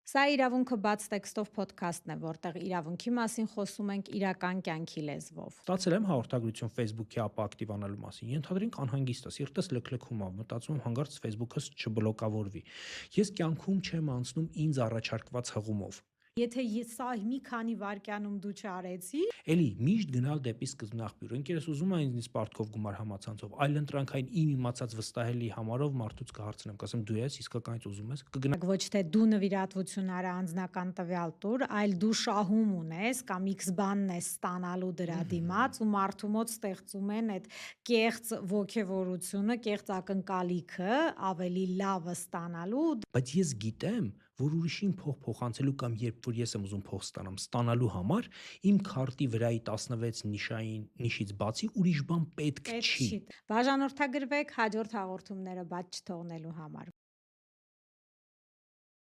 Սա իրավունքը բաց տեքստով փոդքասթն է, որտեղ իրավունքի մասին խոսում ենք իրական կյանքի լեզվով։ Ստացել եմ հաղորդագրություն Facebook-ի ապա ակտիվանալու մասին։ Ենթադրենք անհանգիստ եմ, սիրտս լքլքում է, մտածում եմ հանկարծ Facebook-ս չբլոկավորվի։ Ես կյանքում չեմ անցնում ինձ առաջարկված հղումով։ Եթե սա մի քանի վայրկյանում դու չարեցի, Էլի միշտ գնալ դեպի սկզբնաղբյուր։ Ընկերս ուզում է ինձնից պարտքով գումար համացանցով, այլ ընտրանքային իմ իմացած վստահելի համարով մարդուց կհարցնեմ, կասեմ դու ես իսկականից ուզում ես, կգնա ոչ թե դու նվիրատվություն արա անձնական տվյալ տուր, այլ դու շահում ունես կամ X բանն ես ստանալու դրա դիմաց ու մարդու մոտ ստեղծում են այդ կեղծ ոգևորությունը, կեղծ ակնկալիքը ավելի լավը ստանալու։ Բայց ես գիտեմ, որ ուրիշին փող փոխանցելու կամ երբ որ ես եմ ուզում փող ստանալու համար, իմ քարտի վրայի 16 նիշից բացի ուրիշ բան պետք չի։ Բաժանորդագրվեք հաջորդ հաղորդումները բաց չթողնելու համար։